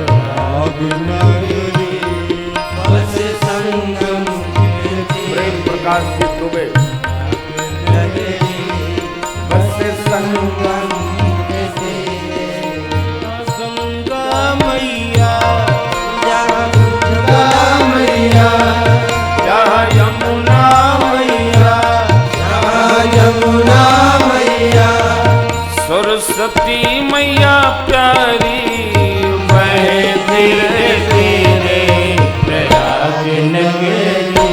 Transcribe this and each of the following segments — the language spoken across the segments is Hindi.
प्रयाग नगरी बस संगम प्रेम प्रकाश जी दुबे बस संगम गंगा मैया गंगा मैया जहाँ यमुना मैया जहाँ यमुना मैया सरस्वती मैया प्यारी बहे धीरे धीरे प्रयाग नगरी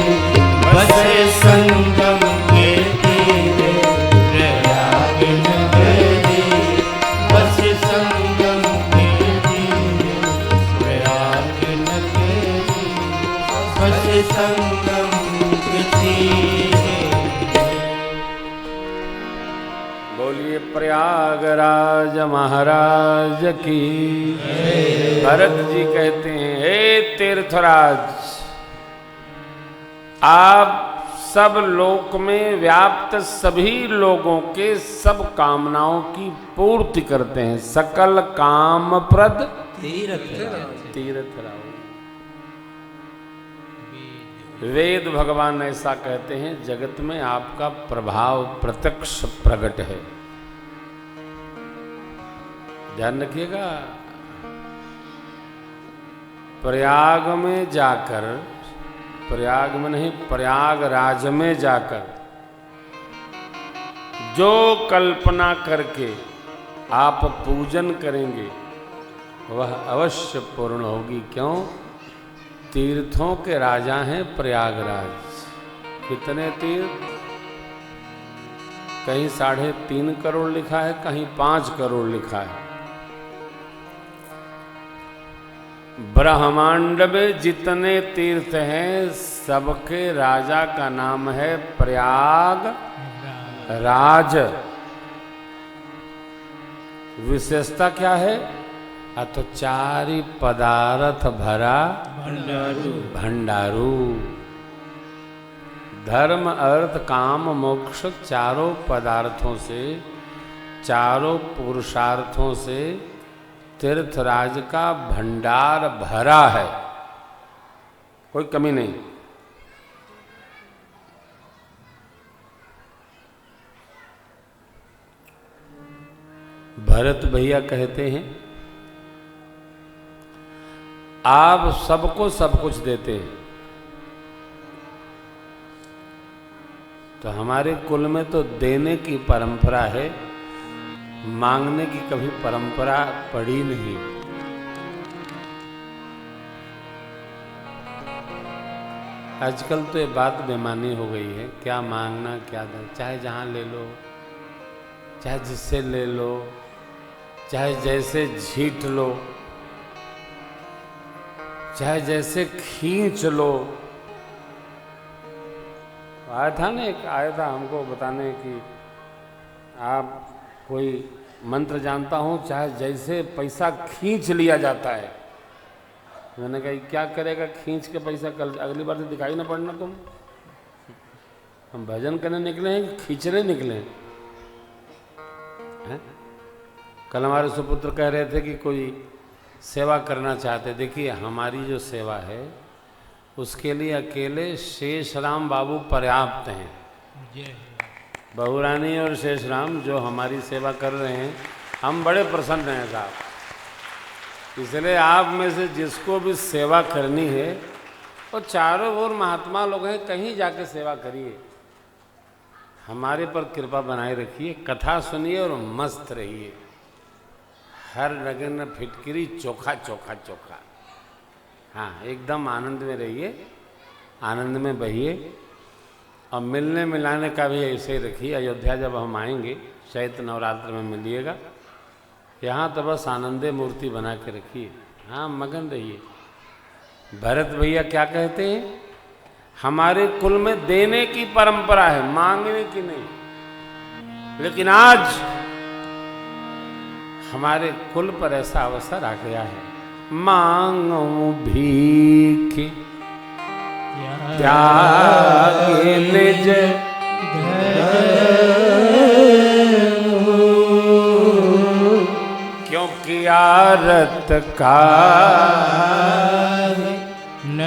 बसे संगम के तीरे प्रयाग नगरी बसे संगम के तीरे प्रयाग नगरी बसे संगम के तीरे। बोलिए प्रयागराज महाराज की। भरत जी कहते हैं, हे तीर्थराज, आप सब लोक में व्याप्त सभी लोगों के सब कामनाओं की पूर्ति करते हैं। सकल कामप्रद तीर्थराज। वेद भगवान ऐसा कहते हैं, जगत में आपका प्रभाव प्रत्यक्ष प्रकट है। ध्यान रखिएगा, प्रयाग में जाकर, प्रयाग में नहीं प्रयागराज में जाकर जो कल्पना करके आप पूजन करेंगे वह अवश्य पूर्ण होगी। क्यों? तीर्थों के राजा हैं प्रयागराज। कितने तीर्थ? कहीं 3.5 करोड़ लिखा है, कहीं 5 करोड़ लिखा है। ब्रह्मांड में जितने तीर्थ हैं सबके राजा का नाम है प्रयाग राज। विशेषता क्या है? तो 4 पदार्थ भरा भंडारू। धर्म अर्थ काम मोक्ष चारों पदार्थों से, चारों पुरुषार्थों से तीर्थराज का भंडार भरा है, कोई कमी नहीं। भरत भैया कहते हैं, आप सबको सब कुछ देते हैं, तो हमारे कुल में तो देने की परंपरा है, मांगने की कभी परंपरा पड़ी नहीं। आजकल तो ये बात बेमानी हो गई है, क्या मांगना क्या देना, चाहे जहां ले लो, चाहे जिससे ले लो, चाहे जैसे झीट लो, चाहे जैसे खींच लो। आया था ना, एक आया था हमको बताने कि आप कोई मंत्र जानता हूँ, चाहे जैसे पैसा खींच लिया जाता है। मैंने कहा क्या करेगा खींच के पैसा, कल अगली बार से दिखाई ना पड़ना तुम। हम भजन करने निकले हैं कि खींचने निकले हैं? कल हमारे सुपुत्र कह रहे थे कि कोई सेवा करना चाहते। देखिए हमारी जो सेवा है उसके लिए अकेले शेष राम बाबू पर्याप्त हैं। बहुरानी और शेष राम जो हमारी सेवा कर रहे हैं, हम बड़े प्रसन्न हैं साहब। इसलिए आप में से जिसको भी सेवा करनी है, और चारों ओर महात्मा लोग हैं, कहीं जाके सेवा करिए, हमारे पर कृपा बनाए रखिए, कथा सुनिए और मस्त रहिए। हर नगन फिटकिरी चोखा चोखा चोखा। हाँ, एकदम आनंद में रहिए, आनंद में बहिए, और मिलने मिलाने का भी ऐसे ही रखिए। अयोध्या जब हम आएंगे, चैत्र नवरात्र में मिलिएगा, यहाँ तो बस आनंदे मूर्ति बना के रखिए। हाँ, मगन रहिए। भरत भैया क्या कहते हैं? हमारे कुल में देने की परंपरा है, मांगने की नहीं। लेकिन आज हमारे कुल पर ऐसा अवसर आ गया है, मांगो भीख त्यागे निज क्योंकि आरत का न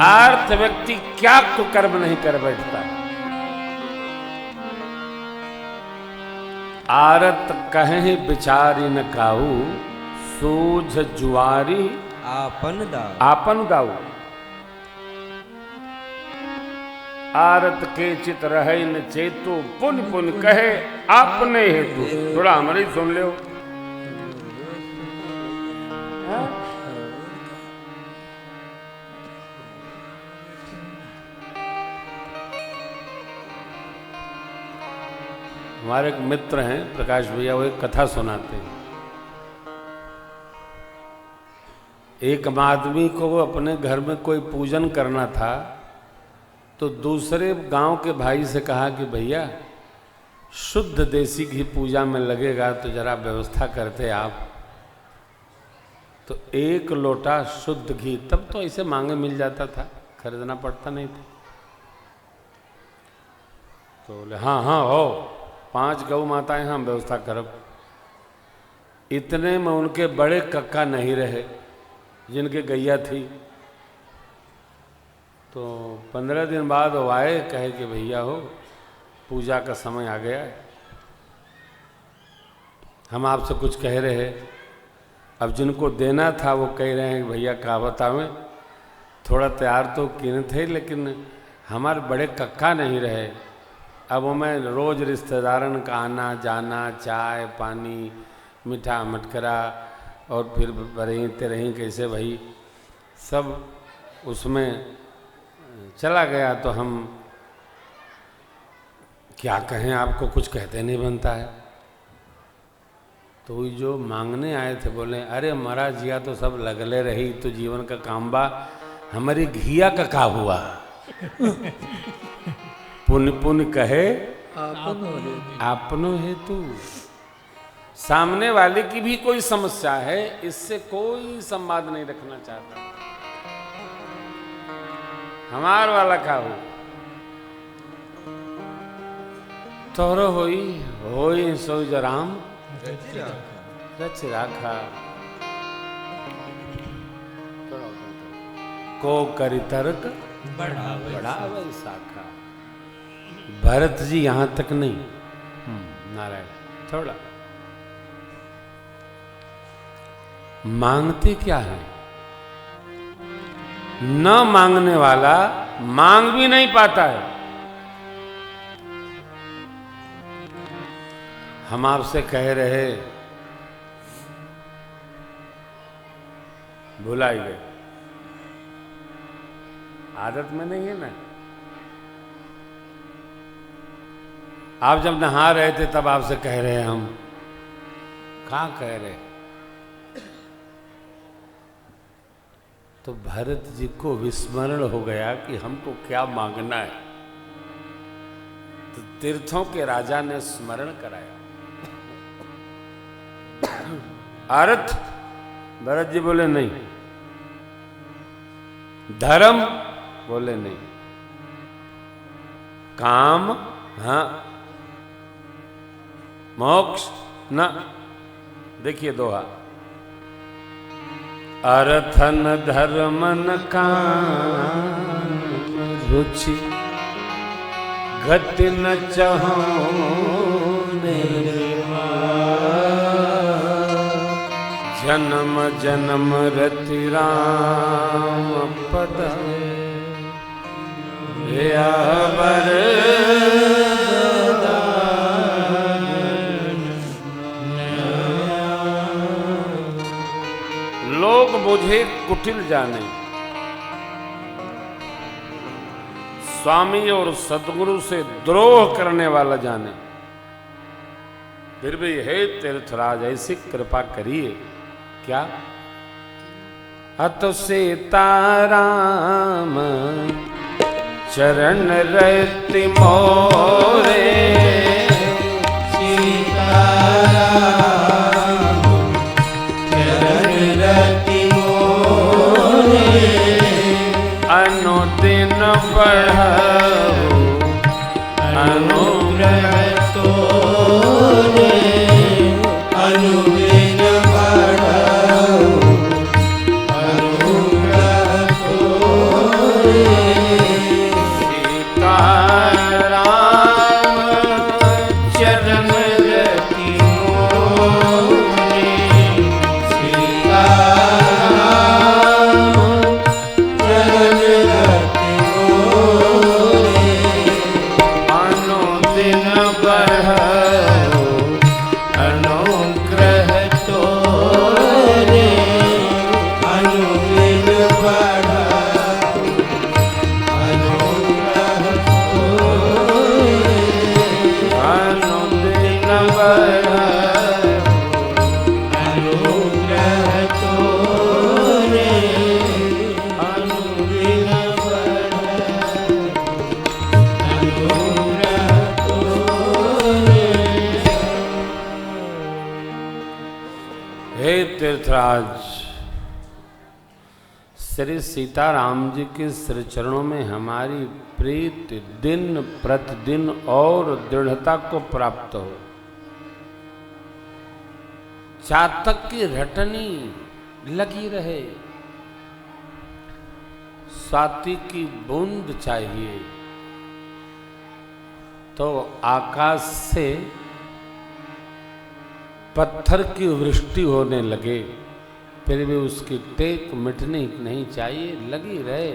आर्थ व्यक्ति क्या कुकर्म नहीं कर बैठता। आरत कहे बिचारी न काऊ, सूझ जुआरी आपन गाऊ। आरत के चित रहे न चेतु, पुन पुन कहे आपने हेतु। थोड़ा हमारी सुन लो। हमारे एक मित्र हैं प्रकाश भैया, वो एक कथा सुनाते हैं। एक आदमी को अपने घर में कोई पूजन करना था, तो दूसरे गांव के भाई से कहा कि भैया शुद्ध देसी घी पूजा में लगेगा, तो जरा व्यवस्था करते आप। तो 1 लोटा शुद्ध घी, तब तो ऐसे मांगे मिल जाता था, खरीदना पड़ता नहीं था। तो बोले हाँ हाँ हो, 5 गौ माताएं हम व्यवस्था करब। इतने में उनके बड़े कक्का नहीं रहे जिनके गैया थी। तो 15 दिन बाद वो आए, कहे कि भैया हो पूजा का समय आ गया है, हम आपसे कुछ कह रहे हैं। अब जिनको देना था वो कह रहे हैं कि भैया का बतावें, थोड़ा तैयार तो किए थे लेकिन हमारे बड़े कक्का नहीं रहे। अब वो मैं रोज़ रिश्तेदारन का आना जाना, चाय पानी मीठा मटकरा और फिर रही रही कैसे भाई सब उसमें चला गया। तो हम क्या कहें, आपको कुछ कहते नहीं बनता है। तो जो मांगने आए थे बोले अरे महाराज जिया तो सब लगले रही, तो जीवन का काम बा, हमारी घिया का का हुआ। पुन पुन कहे आपनो हेतु। सामने वाले की भी कोई समस्या है, इससे कोई संवाद नहीं रखना चाहता। हमार वाला का हो तोरो होई होई सो जराम रच राखा। को करी तर्क बढ़ावे शाखा। भरत जी यहां तक नहीं, नारायण थोड़ा मांगते क्या है। न मांगने वाला मांग भी नहीं पाता है। हम आपसे कह रहे, भुला ही गए, आदत में नहीं है ना। आप जब नहा रहे थे तब आपसे कह रहे हैं, हम कहाँ कह रहे। तो भरत जी को विस्मरण हो गया कि हमको क्या मांगना है। तो तीर्थों के राजा ने स्मरण कराया। अर्थ भरत जी बोले नहीं, धर्म बोले नहीं, काम हाँ, मोक्ष न। देखिए दोहा, अर्थन धर्मन काम रुचि गति न चाहो जन्म जन्म रति राम पद यावर। लोग मुझे कुटिल जाने, स्वामी और सदगुरु से द्रोह करने वाला जाने, फिर भी हे तीर्थराज ऐसी कृपा करिए। क्या अत सीताराम चरण रति मोरे, अनुदिन बढ़ाओ दिन बढ़ो अनुग्रह तोरे, अनुदिन बढ़ो अनुग्रह तोरे, अनुदिन बढ़ो अनुग्रह तोरे, अनुदिन हे तीर्थराज, श्री सीताराम जी के श्री चरणों में हमारी प्रीति दिन प्रतिदिन और दृढ़ता को प्राप्त हो। चातक की रटनी लगी रहे, स्वाति की बूंद चाहिए तो आकाश से पत्थर की वृष्टि होने लगे, फिर भी उसकी टेक मिटनी नहीं चाहिए, लगी रहे।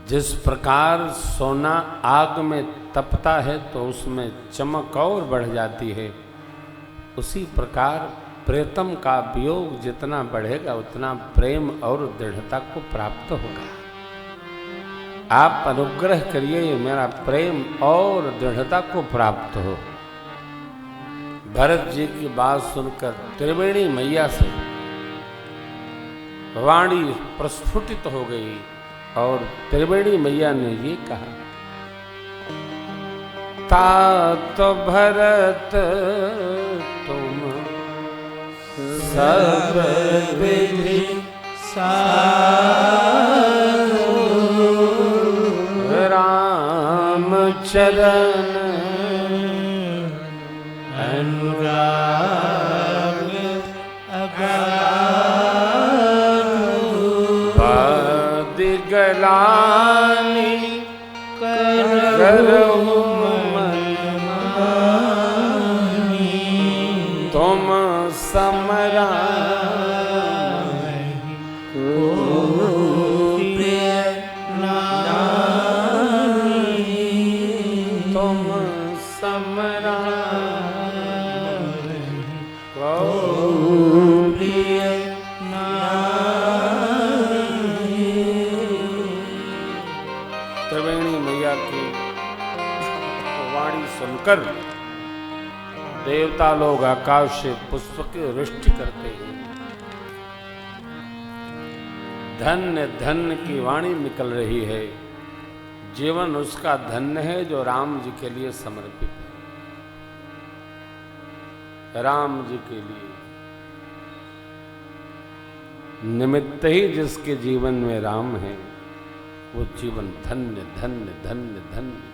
जिस प्रकार सोना आग में तपता है तो उसमें चमक और बढ़ जाती है, उसी प्रकार प्रीतम का वियोग जितना बढ़ेगा उतना प्रेम और दृढ़ता को प्राप्त होगा। आप अनुग्रह करिए मेरा प्रेम और दृढ़ता को प्राप्त हो। भरत जी की बात सुनकर त्रिवेणी मैया से वाणी प्रस्फुटित हो गई और त्रिवेणी मैया ने ये कहा, तात भरत तुम सब विधि साधु, राम चरण अनुराग पद गलानी करहु मन मानी, तुम समरा कर देवता लोग आकाश से पुष्प की वृष्टि करते हैं। धन्य धन्य की वाणी निकल रही है, जीवन उसका धन्य है जो राम जी के लिए समर्पित है। राम जी के लिए निमित्त ही जिसके जीवन में राम है वो जीवन धन्य धन्य धन्य धन्य।